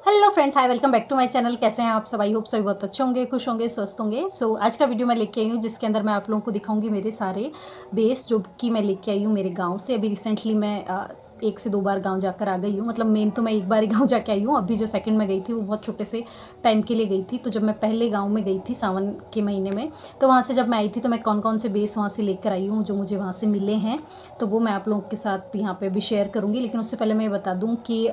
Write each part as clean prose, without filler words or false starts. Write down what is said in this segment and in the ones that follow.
Hello friends, hi, welcome back to my channel. कैसे हैं आप सब? आई होप सभी बहुत अच्छे होंगे, खुश होंगे, स्वस्थ होंगे। आज का वीडियो मैं लेके आई हूँ जिसके अंदर मैं आप लोगों को दिखाऊंगी मेरे सारे बेस जो कि मैं लेके आई हूँ मेरे गांव से। अभी रिसेंटली मैं 1 से 2 बार गांव जाकर आ गई हूँ। मतलब मेन तो मैं एक बार ही गांव जाके आई हूँ। अभी जो सेकंड में गई थी वो बहुत छोटे से टाइम के लिए गई थी। तो जब मैं पहले गाँव में गई थी सावन के महीने में, तो वहाँ से जब मैं आई थी तो मैं कौन कौन से बेस वहाँ से लेकर आई हूँ जो मुझे वहाँ से मिले हैं, तो वो मैं आप लोगों के साथ यहाँ पर भी शेयर करूँगी। लेकिन उससे पहले मैं ये बता दूँ कि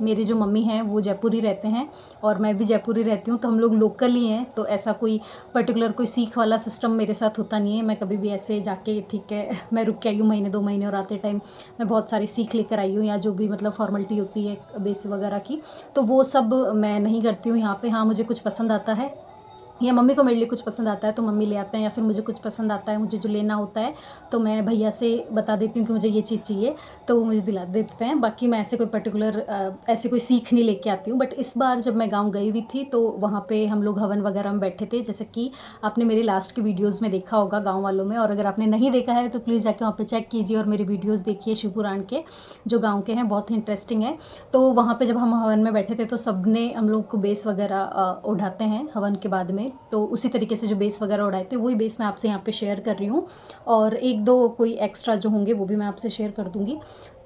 मेरी जो मम्मी हैं वो जयपुर ही रहते हैं और मैं भी जयपुर ही रहती हूँ। तो हम लोग लोकल ही हैं, तो ऐसा कोई पर्टिकुलर कोई सीख वाला सिस्टम मेरे साथ होता नहीं है। मैं कभी भी ऐसे जाके ठीक है मैं रुक के आई हूँ महीने 2 महीने, और आते टाइम मैं बहुत सारी सीख लेकर आई हूँ, या जो भी मतलब फॉर्मेलिटी होती है बेस वगैरह की, तो वो सब मैं नहीं करती हूँ यहाँ पे। हाँ, मुझे कुछ पसंद आता है या मम्मी को मेरे लिए कुछ पसंद आता है तो मम्मी ले आते हैं, या फिर मुझे कुछ पसंद आता है, मुझे जो लेना होता है तो मैं भैया से बता देती हूँ कि मुझे ये चीज़ चाहिए, तो वो मुझे दिला देते हैं। बाकी मैं ऐसे कोई पर्टिकुलर ऐसे कोई सीख नहीं लेके आती हूँ। बट इस बार जब मैं गाँव गई हुई थी तो वहाँ पे हम लोग हवन वगैरह में बैठे थे, जैसे कि आपने मेरे लास्ट की वीडियोज़ में देखा होगा गाँव वालों में। और अगर आपने नहीं देखा है तो प्लीज़ जाके वहाँ पर चेक कीजिए और मेरे वीडियोज़ देखिए शिव पुराण के, जो गाँव के हैं, बहुत ही इंटरेस्टिंग है। तो वहाँ पे जब हम हवन में बैठे थे तो सब ने हम लोग को बेस वगैरह उठाते हैं हवन के बाद में, तो उसी तरीके से जो बेस वगैरह उड़ाए थे वही बेस मैं आपसे यहाँ पे शेयर कर रही हूँ। और 1-2 कोई एक्स्ट्रा जो होंगे वो भी मैं आपसे शेयर कर दूँगी।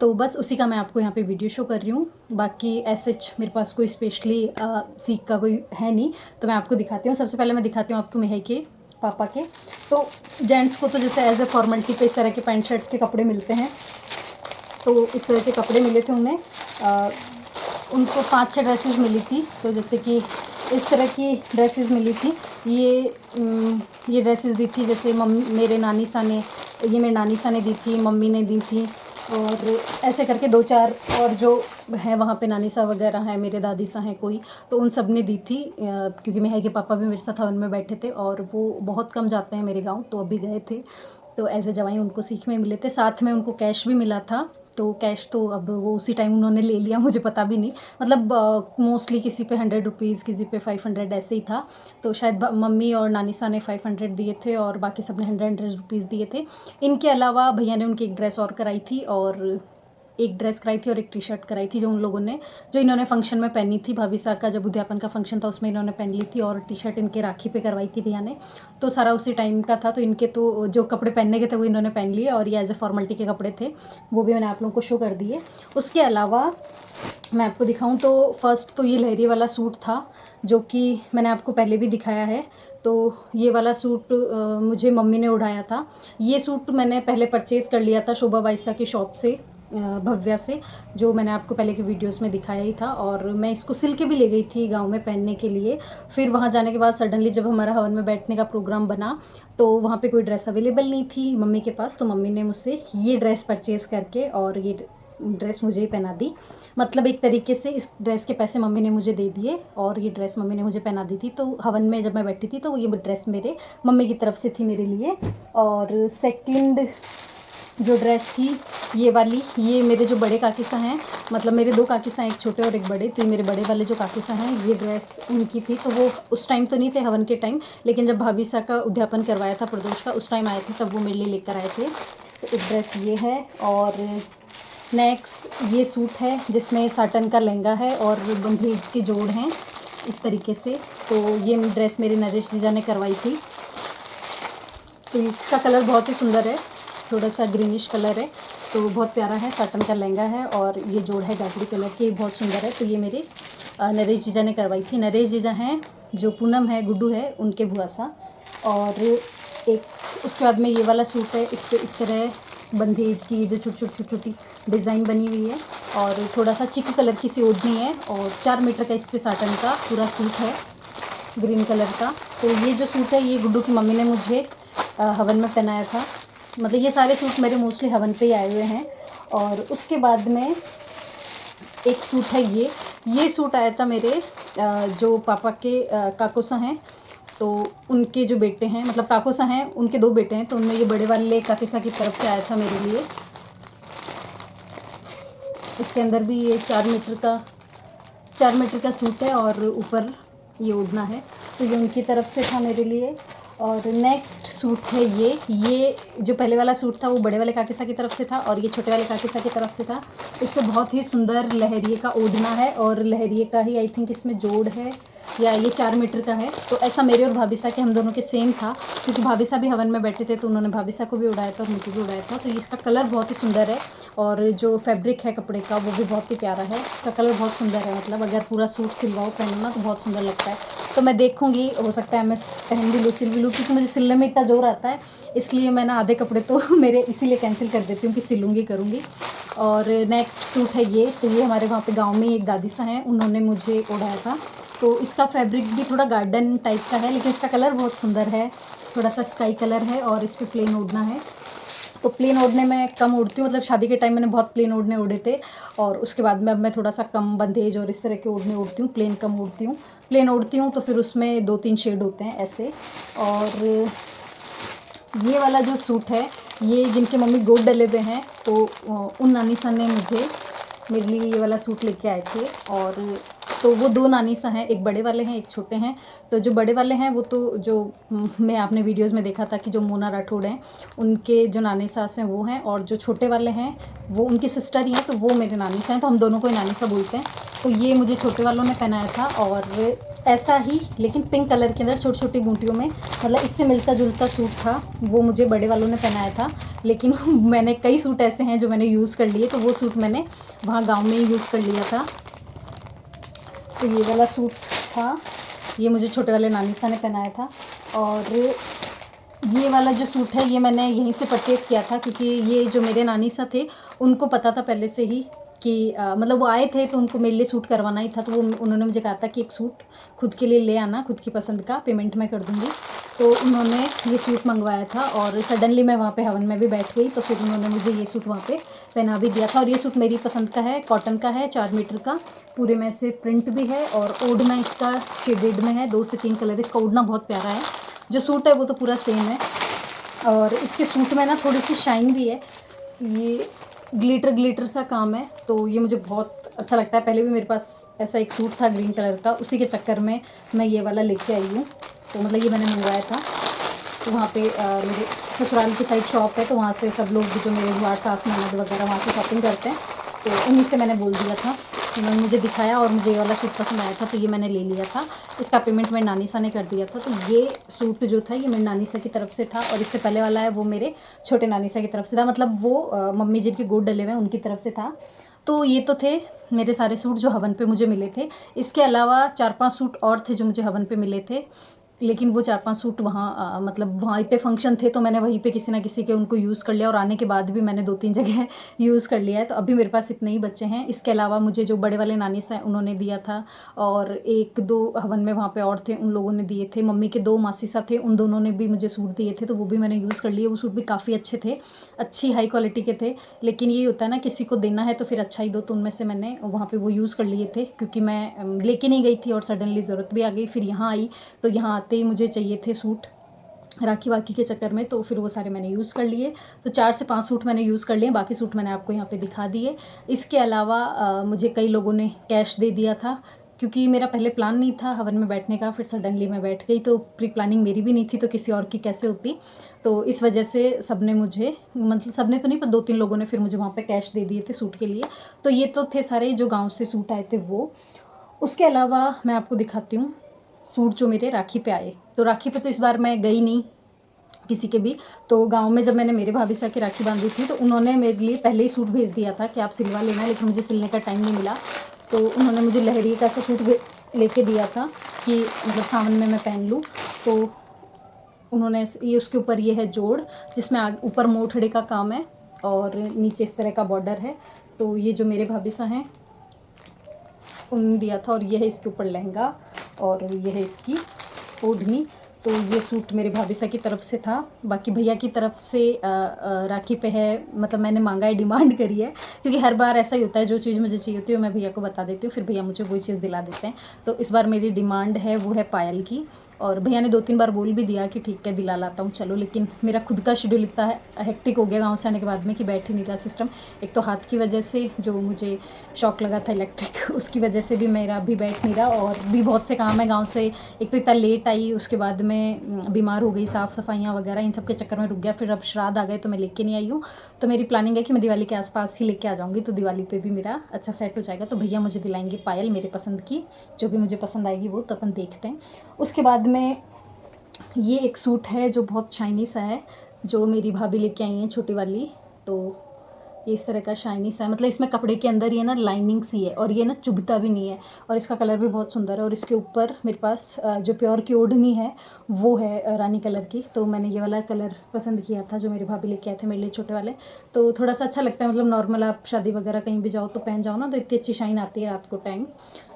तो बस उसी का मैं आपको यहाँ पे वीडियो शो कर रही हूँ। बाकी ऐसे मेरे पास कोई स्पेशली सीख का कोई है नहीं, तो मैं आपको दिखाती हूँ। सबसे पहले मैं दिखाती हूँ आपको मेहई के पापा के। तो जेंट्स को तो जैसे एज ए फॉर्मेलिटी पे इस तरह के पैंट शर्ट के कपड़े मिलते हैं, तो इस तरह के कपड़े मिले थे उन्हें। उनको 5-6 ड्रेसेस मिली थी। तो जैसे कि इस तरह की ड्रेसेस मिली थी। ये ड्रेसेस दी थी जैसे मेरे नानी सा ने, ये मेरे नानी सा ने दी थी, मम्मी ने दी थी, और ऐसे करके 2-4 और जो हैं वहाँ पे नानी सा वगैरह हैं, मेरे दादी सा हैं कोई, तो उन सब ने दी थी। क्योंकि मेहई के पापा भी मेरे साथ हवन में बैठे थे और वो बहुत कम जाते हैं मेरे गाँव, तो अभी गए थे, तो एज ए जवाई उनको सीख में मिले थे। साथ में उनको कैश भी मिला था। तो कैश तो अब वो उसी टाइम उन्होंने ले लिया, मुझे पता भी नहीं। मतलब मोस्टली किसी पे 100 रुपीज़, किसी पे 500 ऐसे ही था। तो शायद मम्मी और नानी सा ने 500 दिए थे और बाकी सब ने 100 रुपीज़ दिए थे। इनके अलावा भैया ने उनकी एक ड्रेस और कराई थी, और एक ड्रेस कराई थी और एक टी शर्ट कराई थी, जो उन लोगों ने, जो इन्होंने फंक्शन में पहनी थी। भाभी साहब का जब उद्यापन का फंक्शन था उसमें इन्होंने पहन ली थी, और टी शर्ट इनके राखी पे करवाई थी भैया ने। तो सारा उसी टाइम का था, तो इनके तो जो कपड़े पहनने के थे वो इन्होंने पहन लिए, और ये एज ए फॉर्मेलिटी के कपड़े थे, वो भी मैंने आप लोगों को शो कर दिए। उसके अलावा मैं आपको दिखाऊं तो फर्स्ट तो ये लहरी वाला सूट था, जो कि मैंने आपको पहले भी दिखाया है। तो ये वाला सूट मुझे मम्मी ने उड़ाया था। ये सूट मैंने पहले परचेज़ कर लिया था शोभा बाईसा की शॉप से, भव्या से, जो मैंने आपको पहले के वीडियोस में दिखाया ही था। और मैं इसको सिल के भी ले गई थी गांव में पहनने के लिए। फिर वहाँ जाने के बाद सडनली जब हमारा हवन में बैठने का प्रोग्राम बना तो वहाँ पे कोई ड्रेस अवेलेबल नहीं थी मम्मी के पास, तो मम्मी ने मुझसे ये ड्रेस परचेज़ करके और ये ड्रेस मुझे ही पहना दी। मतलब एक तरीके से इस ड्रेस के पैसे मम्मी ने मुझे दे दिए और ये ड्रेस मम्मी ने मुझे पहना दी थी। तो हवन में जब मैं बैठी थी तो ये ड्रेस मेरे मम्मी की तरफ से थी मेरे लिए। और सेकंड जो ड्रेस थी ये वाली, ये मेरे जो बड़े काकी सा हैं, मतलब मेरे 2 काकी सा हैं, एक छोटे और एक बड़े, तो ये मेरे बड़े वाले जो काकी सा हैं, ये ड्रेस उनकी थी। तो वो उस टाइम तो नहीं थे हवन के टाइम, लेकिन जब भाभी सा का उद्यापन करवाया था प्रदोष का, उस टाइम आए थे, तब वो मेरे लिए लेकर आए थे। तो एक ड्रेस ये है। और नेक्स्ट ये सूट है जिसमें साटन का लहंगा है और बंधेज के जोड़ हैं इस तरीके से। तो ये ड्रेस मेरे नरेश जीजा ने करवाई थी। तो इसका कलर बहुत ही सुंदर है, थोड़ा सा ग्रीनिश कलर है, तो बहुत प्यारा है। साटन का लहंगा है और ये जोड़ है गाजरी कलर की, बहुत सुंदर है। तो ये मेरे नरेश जीजा ने करवाई थी। नरेश जीजा हैं जो पूनम है, गुड्डू है, उनके बुआ सा। और एक उसके बाद में ये वाला सूट है, इस पर इस तरह बंधेज की जो छोटी छोटी डिज़ाइन बनी हुई है, और थोड़ा सा चिक कलर की सी ओढ़नी है, और 4 मीटर का इस पर साटन का पूरा सूट है ग्रीन कलर का। तो ये जो सूट है ये गुड्डू की मम्मी ने मुझे हवन में पहनाया था। मतलब ये सारे सूट मेरे मोस्टली हवन पे ही आए हुए हैं। और उसके बाद में एक सूट है ये सूट आया था मेरे जो पापा के काकोसा हैं, तो उनके जो बेटे हैं, मतलब काकोसा हैं, उनके 2 बेटे हैं, तो उनमें ये बड़े वाले काकीसा की तरफ से आया था मेरे लिए। इसके अंदर भी ये 4 मीटर का सूट है और ऊपर ये ओढ़ना है, तो ये उनकी तरफ से था मेरे लिए। और नेक्स्ट सूट है ये जो पहले वाला सूट था वो बड़े वाले काकीसा की तरफ से था और ये छोटे वाले काकीसा की तरफ से था। इस पर बहुत ही सुंदर लहरिए का ओढ़ना है और लहरिए का ही आई थिंक इसमें जोड़ है या ये 4 मीटर का है। तो ऐसा मेरे और भाभी सा के हम दोनों के सेम था, क्योंकि भाभी सा भी हवन में बैठे थे तो उन्होंने भाभी सा को भी उड़ाया था और मुझे भी उड़ाया था। तो इसका कलर बहुत ही सुंदर है और जो फैब्रिक है कपड़े का वो भी बहुत ही प्यारा है। इसका कलर बहुत सुंदर है, मतलब अगर पूरा सूट सिलवाओ पहनो ना तो बहुत सुंदर लगता है। तो मैं देखूँगी, हो सकता है मैं पहन भी लूँ, सिल भी लूँ, क्योंकि मुझे सिलने में इतना जोर आता है, इसलिए मैं ना आधे कपड़े तो मेरे इसीलिए कैंसिल कर देती हूँ कि सिलूँगी करूँगी। और नेक्स्ट सूट है ये, तो ये हमारे वहाँ पे गांव में एक दादी सा हैं, उन्होंने मुझे ओढ़ाया था। तो इसका फैब्रिक भी थोड़ा गार्डन टाइप का है, लेकिन इसका कलर बहुत सुंदर है, थोड़ा सा स्काई कलर है और इस पर प्लेन ओढ़ना है। तो प्लेन ओढ़ने में कम ओढ़ती हूँ, मतलब शादी के टाइम मैंने बहुत प्लेन ओढ़ने ओढ़े थे और उसके बाद में अब मैं थोड़ा सा कम बंदेज और इस तरह के ओढ़ने ओढ़ती हूँ, प्लेन कम ओढ़ती हूँ। प्लेन ओढ़ती हूँ तो फिर उसमें 2-3 शेड होते हैं ऐसे। और ये वाला जो सूट है, ये जिनके मम्मी गोद डले हुए हैं, तो उन नानी सा ने मुझे मेरे लिए ये वाला सूट लेके आए थे। और तो वो 2 नानी सा हैं, एक बड़े वाले हैं एक छोटे हैं। तो जो बड़े वाले हैं वो तो जो मैं आपने वीडियोस में देखा था कि जो मोना राठौड़ हैं उनके जो नानी सास हैं वो हैं, और जो छोटे वाले हैं वो उनकी सिस्टर ही हैं, तो वो मेरे नानी सा हैं, तो हम दोनों को ही नानी सा बोलते हैं। तो ये मुझे छोटे वालों ने पहनाया था और ऐसा ही लेकिन पिंक कलर के अंदर छोटी छोटी बूटियों में, मतलब इससे मिलता जुलता सूट था, वो मुझे बड़े वालों ने पहनाया था। लेकिन मैंने कई सूट ऐसे हैं जो मैंने यूज़ कर लिए, तो वो सूट मैंने वहाँ गाँव में ही यूज़ कर लिया था। तो ये वाला सूट था, ये मुझे छोटे वाले नानी सा ने पहनाया था। और ये वाला जो सूट है ये मैंने यहीं से परचेज़ किया था, क्योंकि ये जो मेरे नानी सा थे उनको पता था पहले से ही कि मतलब वो आए थे तो उनको मेरे लिए सूट करवाना ही था, तो वो उन्होंने मुझे कहा था कि एक सूट खुद के लिए ले आना, खुद की पसंद का, पेमेंट मैं कर दूँगी। तो उन्होंने ये सूट मंगवाया था और सडनली मैं वहाँ पे हवन में भी बैठ गई, तो फिर उन्होंने मुझे ये सूट वहाँ पे पहना भी दिया था। और ये सूट मेरी पसंद का है, कॉटन का है, 4 मीटर का, पूरे में से प्रिंट भी है और ओढ़ना इसका शेडेड में है, 2 से 3 कलर, इसका ओढ़ना बहुत प्यारा है। जो सूट है वो तो पूरा सेम है और इसके सूट में ना थोड़ी सी शाइन भी है, ये ग्लिटर सा काम है, तो ये मुझे बहुत अच्छा लगता है। पहले भी मेरे पास ऐसा एक सूट था ग्रीन कलर का, उसी के चक्कर में मैं ये वाला लेके आई हूँ। तो मतलब ये मैंने मंगवाया था, तो वहाँ पे मेरे ससुराल की साइड शॉप है, तो वहाँ से सब लोग जो मेरे बुआर सास ननद वगैरह वहाँ से शॉपिंग करते हैं, तो उन्हीं से मैंने बोल दिया था, उन्होंने मुझे दिखाया और मुझे ये वाला सूट पसंद आया था, तो ये मैंने ले लिया था। इसका पेमेंट मेरी नानी सा ने कर दिया था। तो ये सूट जो था ये मेरी नानी सा की तरफ से था और इससे पहले वाला है वो मेरे छोटे नानी सा की तरफ से था, मतलब वो मम्मी जिनके गोद डले हुए हैं उनकी तरफ से था। तो ये तो थे मेरे सारे सूट जो हवन पे मुझे मिले थे। इसके अलावा 4-5 सूट और थे जो मुझे हवन पे मिले थे, लेकिन वो 4-5 सूट वहाँ मतलब वहाँ इतने फंक्शन थे तो मैंने वहीं पे किसी ना किसी के उनको यूज़ कर लिया और आने के बाद भी मैंने 2-3 जगह यूज़ कर लिया है, तो अभी मेरे पास इतने ही बच्चे हैं। इसके अलावा मुझे जो बड़े वाले नानी से उन्होंने दिया था और 1-2 हवन में वहाँ पे और थे, उन लोगों ने दिए थे। मम्मी के 2 मासी सा थे, उन दोनों ने भी मुझे सूट दिए थे, तो वो भी मैंने यूज़ कर लिए। वो सूट भी काफ़ी अच्छे थे, अच्छी हाई क्वालिटी के थे। लेकिन ये होता है ना, किसी को देना है तो फिर अच्छा ही दो, तो उनमें से मैंने वहाँ पे वो यूज़ कर लिए थे, क्योंकि मैं लेके नहीं गई थी और सडनली ज़रूरत भी आ गई। फिर यहाँ आई तो यहाँ आते ही मुझे चाहिए थे सूट राखी वाखी के चक्कर में, तो फिर वो सारे मैंने यूज़ कर लिए। तो 4 से 5 सूट मैंने यूज़ कर लिए, बाकी सूट मैंने आपको यहाँ पे दिखा दिए। इसके अलावा मुझे कई लोगों ने कैश दे दिया था, क्योंकि मेरा पहले प्लान नहीं था हवन में बैठने का, फिर सडनली मैं बैठ गई, तो प्री प्लानिंग मेरी भी नहीं थी, तो किसी और की कैसे होती। तो इस वजह से सब ने मुझे, मतलब सब ने तो नहीं पर 2-3 लोगों ने फिर मुझे वहाँ पे कैश दे दिए थे सूट के लिए। तो ये तो थे सारे जो गाँव से सूट आए थे वो। उसके अलावा मैं आपको दिखाती हूँ सूट जो मेरे राखी पे आए। तो राखी पे तो इस बार मैं गई नहीं किसी के भी, तो गांव में जब मैंने मेरे भाभी सा की राखी बांधी थी तो उन्होंने मेरे लिए पहले ही सूट भेज दिया था कि आप सिलवा लेना, लेकिन मुझे सिलने का टाइम नहीं मिला। तो उन्होंने मुझे लहरिए का सा सूट लेके दिया था कि मतलब सावन में मैं पहन लूँ। तो उन्होंने ये उसके ऊपर ये है जोड़, जिसमें ऊपर मोठड़े का काम है और नीचे इस तरह का बॉर्डर है। तो ये जो मेरे भाभी सा हैं उन्होंने दिया था, और ये है इसके ऊपर लहंगा और ये है इसकी ओढ़नी। तो ये सूट मेरे भाभी सा की तरफ से था। बाकी भैया की तरफ से राखी पे है, मतलब मैंने मांगा है, डिमांड करी है, क्योंकि हर बार ऐसा ही होता है, जो चीज़ मुझे चाहिए होती है मैं भैया को बता देती हूँ, फिर भैया मुझे वही चीज़ दिला देते हैं। तो इस बार मेरी डिमांड है वो है पायल की, और भैया ने 2-3 बार बोल भी दिया कि ठीक है दिला लाता हूँ चलो, लेकिन मेरा खुद का शेड्यूल इतना हेक्टिक हो गया गाँव से आने के बाद में कि बैठ ही नहीं रहा सिस्टम। एक तो हाथ की वजह से जो मुझे शौक लगा था इलेक्ट्रिक, उसकी वजह से भी मेरा अभी बैठ नहीं रहा, और भी बहुत से काम है गाँव से। एक तो इतना लेट आई, उसके बाद मैं बीमार हो गई, साफ़ सफाइयाँ वगैरह इन सब के चक्कर में रुक गया। फिर अब श्राद्ध आ गए तो मैं लेके नहीं आई हूँ। तो मेरी प्लानिंग है कि मैं दिवाली के आसपास ही लेके आ जाऊँगी, तो दिवाली पे भी मेरा अच्छा सेट हो जाएगा। तो भैया मुझे दिलाएंगे पायल मेरे पसंद की, जो भी मुझे पसंद आएगी वो, तो अपन देखते हैं। उसके बाद में ये एक सूट है जो बहुत शाइनी सा है, जो मेरी भाभी लेके आई हैं छोटी वाली। तो ये इस तरह का शाइनी सा है, मतलब इसमें कपड़े के अंदर ये ना लाइनिंग सी है, और ये ना चुभता भी नहीं है, और इसका कलर भी बहुत सुंदर है। और इसके ऊपर मेरे पास जो प्योर की ओढ़नी है वो है रानी कलर की। तो मैंने ये वाला कलर पसंद किया था जो मेरे भाभी लेके आए थे मेरे लिए छोटे वाले। तो थोड़ा सा अच्छा लगता है, मतलब नॉर्मल आप शादी वगैरह कहीं भी जाओ तो पहन जाओ ना, तो इतनी अच्छी शाइन आती है रात को टाइम।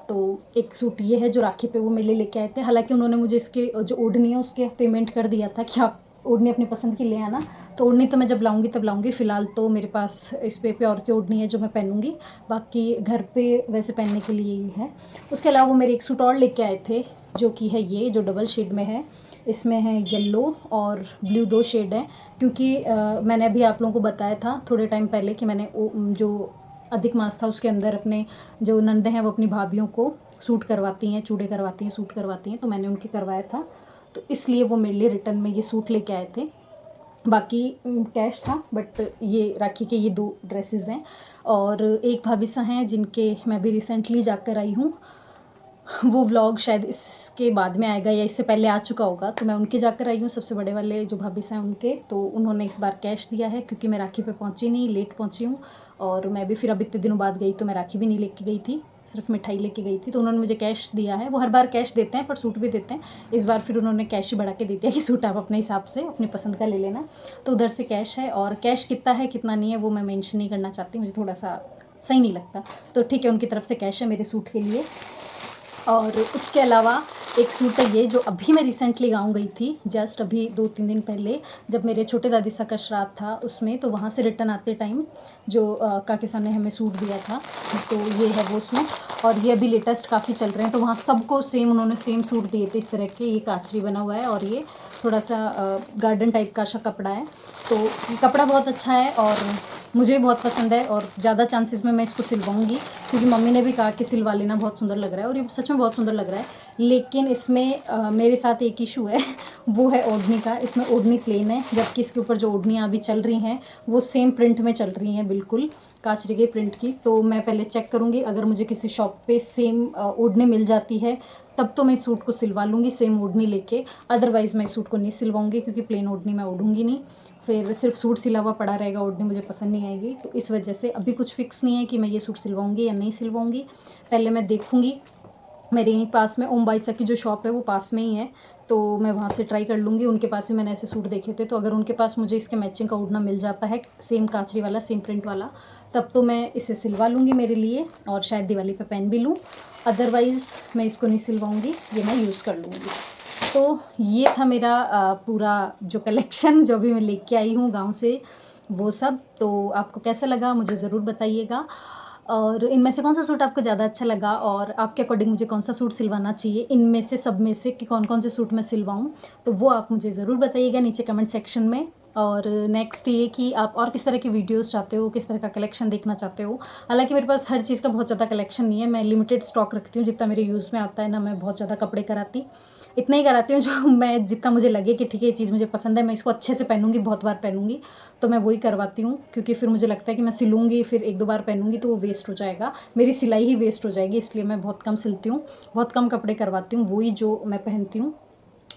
तो एक सूट ये है जो राखी पे वो मेरे लिए लेके आए थे। हालांकि उन्होंने मुझे इसके जो ओढ़नी है उसके पेमेंट कर दिया था कि आप ओढ़नी अपनी पसंद की ले आना। तो ओढ़नी तो मैं जब लाऊंगी तब लाऊंगी, फ़िलहाल तो मेरे पास इस पे प्योर की ओढ़नी है जो मैं पहनूंगी, बाकी घर पे वैसे पहनने के लिए ही है। उसके अलावा वो मेरे एक सूट और लेके आए थे जो कि है ये, जो डबल शेड में है। इसमें है येलो और ब्लू, 2 शेड हैं। क्योंकि मैंने अभी आप लोगों को बताया था थोड़े टाइम पहले कि मैंने जो अधिक मास था उसके अंदर अपने जो नंदे हैं वो अपनी भाभीयों को सूट करवाती हैं, चूड़े करवाती हैं, सूट करवाती हैं, तो मैंने उनके करवाया था। तो इसलिए वो मेरे लिए रिटर्न में ये सूट लेके आए थे। बाकी कैश था, बट ये राखी के ये 2 ड्रेसेस हैं। और एक भाभी सा हैं जिनके मैं भी रिसेंटली जाकर आई हूँ, वो व्लॉग शायद इसके बाद में आएगा या इससे पहले आ चुका होगा। तो मैं उनके जाकर आई हूँ, सबसे बड़े वाले जो भाभी हैं उनके। तो उन्होंने इस बार कैश दिया है क्योंकि मैं राखी पे पहुँची नहीं, लेट पहुँची हूँ। और मैं भी फिर अब इतने दिनों बाद गई तो मैं राखी भी नहीं लेके गई थी, सिर्फ मिठाई लेके गई थी। तो उन्होंने मुझे कैश दिया है। वो हर बार कैश देते हैं पर सूट भी देते हैं, इस बार फिर उन्होंने कैश ही बढ़ा के दे दिया कि सूट आप अपने हिसाब से अपनी पसंद का ले लेना। तो उधर से कैश है, और कैश कितना है कितना नहीं है वो मैं मेंशन नहीं करना चाहती, मुझे थोड़ा सा सही नहीं लगता। तो ठीक है, उनकी तरफ से कैश है मेरे सूट के लिए। और उसके अलावा एक सूट है ये जो अभी मैं रिसेंटली गाँव गई थी, जस्ट अभी 2-3 दिन पहले, जब मेरे छोटे दादी सा का श्राद्ध था उसमें। तो वहाँ से रिटर्न आते टाइम जो काकी सा ने हमें सूट दिया था, तो ये है वो सूट। और ये अभी लेटेस्ट काफ़ी चल रहे हैं, तो वहाँ सबको सेम उन्होंने सेम सूट दिए थे इस तरह के। ये काचरी बना हुआ है और ये थोड़ा सा गार्डन टाइप का सा कपड़ा है। तो ये कपड़ा बहुत अच्छा है और मुझे भी बहुत पसंद है, और ज़्यादा चांसेस में मैं इसको सिलवाऊंगी, क्योंकि मम्मी ने भी कहा कि सिलवा लेना, बहुत सुंदर लग रहा है। और ये सच में बहुत सुंदर लग रहा है। लेकिन इसमें मेरे साथ एक इशू है वो है ओढ़नी का। इसमें ओढ़नी प्लेन है, जबकि इसके ऊपर जो ओढ़नियाँ अभी चल रही हैं वो सेम प्रिंट में चल रही हैं, बिल्कुल काचरी के प्रिंट की। तो मैं पहले चेक करूँगी, अगर मुझे किसी शॉप पे सेम ओढ़नी मिल जाती है तब तो मैं इस सूट को सिलवा लूँगी सेम ओढ़नी लेके। अदरवाइज़ मैं इस सूट को नहीं सिलवाऊँगी, क्योंकि प्लेन ओढ़नी मैं ओढ़ूँगी नहीं, फिर सिर्फ सूट सिला हुआ पड़ा रहेगा, ओढ़नी मुझे पसंद नहीं आएगी। तो इस वजह से अभी कुछ फिक्स नहीं है कि मैं ये सूट सिलवाऊँगी या नहीं सिलवाऊँगी। पहले मैं देखूँगी, मेरे यहीं पास में ओम बाईसा की जो शॉप है वो पास में ही है, तो मैं वहाँ से ट्राई कर लूँगी। उनके पास भी मैंने ऐसे सूट देखे थे, तो अगर उनके पास मुझे इसके मैचिंग का ओढ़ना मिल जाता है सेम काचरी वाला, सेम प्रिंट वाला, तब तो मैं इसे सिलवा लूँगी मेरे लिए, और शायद दिवाली पे पहन भी लूँ। अदरवाइज़ मैं इसको नहीं सिलवाऊँगी, ये मैं यूज़ कर लूँगी। तो ये था मेरा पूरा जो कलेक्शन जो भी मैं लेके आई हूँ गाँव से, वो सब। तो आपको कैसा लगा मुझे ज़रूर बताइएगा, और इनमें से कौन सा सूट आपको ज़्यादा अच्छा लगा, और आपके अकॉर्डिंग मुझे कौन सा सूट सिलवाना चाहिए इनमें से, सब में से, कि कौन कौन से सूट मैं सिलवाऊँ। तो वो आप मुझे ज़रूर बताइएगा नीचे कमेंट सेक्शन में। और नेक्स्ट ये कि आप और किस तरह की वीडियोस चाहते हो, किस तरह का कलेक्शन देखना चाहते हो। हालांकि मेरे पास हर चीज़ का बहुत ज़्यादा कलेक्शन नहीं है, मैं लिमिटेड स्टॉक रखती हूँ, जितना मेरे यूज़ में आता है ना। मैं बहुत ज़्यादा कपड़े कराती, इतना ही कराती हूँ जो मैं, जितना मुझे लगे कि ठीक है ये चीज़ मुझे पसंद है, मैं इसको अच्छे से पहनूंगी, बहुत बार पहनूंगी, तो मैं वही करवाती हूँ। क्योंकि फिर मुझे लगता है कि मैं सिलूँगी फिर 1-2 बार पहनूंगी तो वो वेस्ट हो जाएगा, मेरी सिलाई ही वेस्ट हो जाएगी। इसलिए मैं बहुत कम सिलती हूँ, बहुत कम कपड़े करवाती हूँ, वही जो मैं पहनती हूँ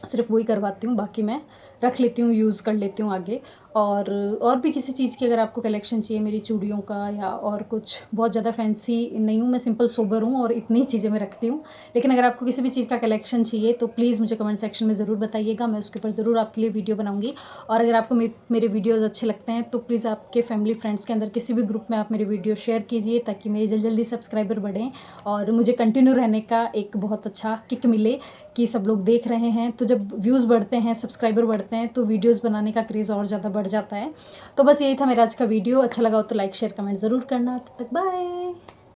सिर्फ वही करवाती हूँ, बाकी मैं रख लेती हूँ, यूज़ कर लेती हूँ आगे। और भी किसी चीज़ की अगर आपको कलेक्शन चाहिए मेरी चूड़ियों का या और कुछ, बहुत ज़्यादा फैंसी नहीं हूँ मैं, सिंपल सोबर हूँ और इतनी चीज़ें मैं रखती हूँ। लेकिन अगर आपको किसी भी चीज़ का कलेक्शन चाहिए तो प्लीज़ मुझे कमेंट सेक्शन में ज़रूर बताइएगा, मैं उसके ऊपर ज़रूर आपके लिए वीडियो बनाऊँगी। और अगर आपको मेरे वीडियोज़ अच्छे लगते हैं तो प्लीज़ आपके फैमिली फ्रेंड्स के अंदर किसी भी ग्रुप में आप मेरे वीडियो शेयर कीजिए, ताकि मेरे जल्दी सब्सक्राइबर बढ़ें और मुझे कंटिन्यू रहने का एक बहुत अच्छा किक मिले कि सब लोग देख रहे हैं। तो जब व्यूज़ बढ़ते हैं, सब्सक्राइबर बढ़ते हैं, तो वीडियोस बनाने का क्रेज़ और ज़्यादा बढ़ जाता है। तो बस यही था मेरा आज का वीडियो। अच्छा लगा हो तो लाइक शेयर कमेंट ज़रूर करना। तब तक बाय।